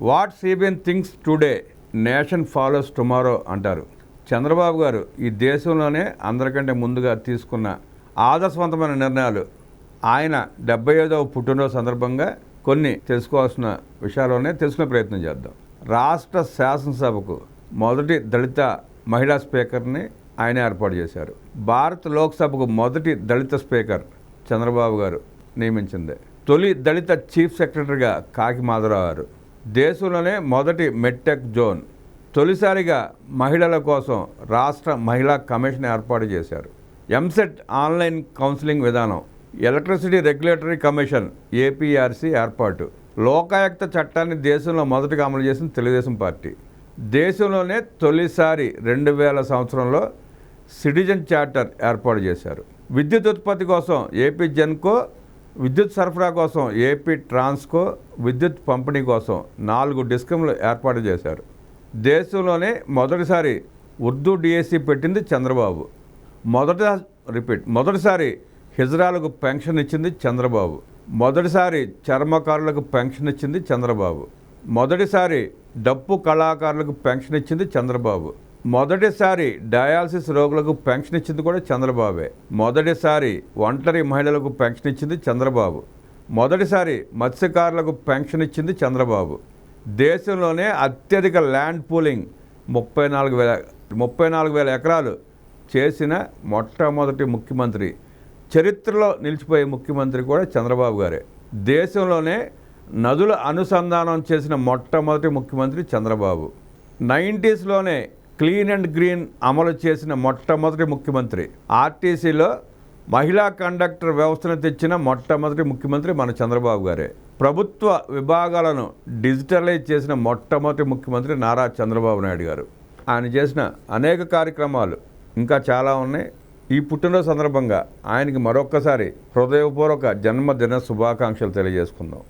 What CBN things today nation follows tomorrow అంటారు. చంద్రబాబు గారు ఈ దేశంలోనే అందరికంటే ముందుగా తీసుకున్న ఆదర్శవంతమైన నిర్ణయాలు. ఆయన 75వ పుట్టినరోజు సందర్భంగా కొన్ని తెలుసుకోవాల్సిన విషయాల్లోనే తెలుసుకునే ప్రయత్నం చేద్దాం. రాష్ట్ర శాసనసభకు మొదటి దళిత మహిళా స్పీకర్ని ఆయన ఏర్పాటు చేశారు. భారత లోక్సభకు మొదటి దళిత స్పీకర్ చంద్రబాబు గారు నియమించింది. తొలి దళిత చీఫ్ సెక్రటరీగా కాకి మాధవరావు గారు. దేశంలోనే మొదటి మెడ్టెక్ జోన్. తొలిసారిగా మహిళల కోసం రాష్ట్ర మహిళా కమిషన్ ఏర్పాటు చేశారు. ఎంసెట్ ఆన్లైన్ కౌన్సిలింగ్ విధానం. ఎలక్ట్రిసిటీ రెగ్యులేటరీ కమిషన్ ఏపీఆర్సీ ఏర్పాటు. లోకాయుక్త చట్టాన్ని దేశంలో మొదటగా అమలు చేసిన తెలుగుదేశం పార్టీ. దేశంలోనే తొలిసారి 2000 సంవత్సరంలో సిటిజన్ చార్టర్ ఏర్పాటు చేశారు. విద్యుత్ ఉత్పత్తి కోసం ఏపీ జెన్కో, విద్యుత్ సరఫరా కోసం ఏపీ ట్రాన్స్కో, విద్యుత్ పంపిణీ కోసం 4 డిస్కంలు ఏర్పాటు చేశారు. దేశంలోనే మొదటిసారి ఉర్దూ డిఎస్సి పెట్టింది చంద్రబాబు. మొదటిసారి హిజ్రాలకు పెన్షన్ ఇచ్చింది చంద్రబాబు. మొదటిసారి చర్మకారులకు పెన్షన్ ఇచ్చింది చంద్రబాబు. మొదటిసారి డప్పు కళాకారులకు పెన్షన్ ఇచ్చింది చంద్రబాబు. మొదటిసారి డయాలసిస్ రోగులకు పెన్షన్ ఇచ్చింది కూడా చంద్రబాబే. మొదటిసారి ఒంటరి మహిళలకు పెన్షన్ ఇచ్చింది చంద్రబాబు. మొదటిసారి మత్స్యకారులకు పెన్షన్ ఇచ్చింది చంద్రబాబు. దేశంలోనే అత్యధిక ల్యాండ్ పూలింగ్ 34,000 ఎకరాలు చేసిన మొట్టమొదటి ముఖ్యమంత్రి, చరిత్రలో నిలిచిపోయే ముఖ్యమంత్రి కూడా చంద్రబాబు గారే. దేశంలోనే నదుల అనుసంధానం చేసిన మొట్టమొదటి ముఖ్యమంత్రి చంద్రబాబు. 90స్లోనే క్లీన్ అండ్ గ్రీన్ అమలు చేసిన మొట్టమొదటి ముఖ్యమంత్రి. ఆర్టీసీలో మహిళా కండక్టర్ వ్యవస్థను తెచ్చిన మొట్టమొదటి ముఖ్యమంత్రి మన చంద్రబాబు గారే. ప్రభుత్వ విభాగాలను డిజిటలైజ్ చేసిన మొట్టమొదటి ముఖ్యమంత్రి నారా చంద్రబాబు నాయుడు గారు. ఆయన చేసిన అనేక కార్యక్రమాలు ఇంకా చాలా ఉన్నాయి. ఈ పుట్టినరోజు సందర్భంగా ఆయనకి మరొక్కసారి హృదయపూర్వక జన్మదిన శుభాకాంక్షలు తెలియజేసుకుందాం.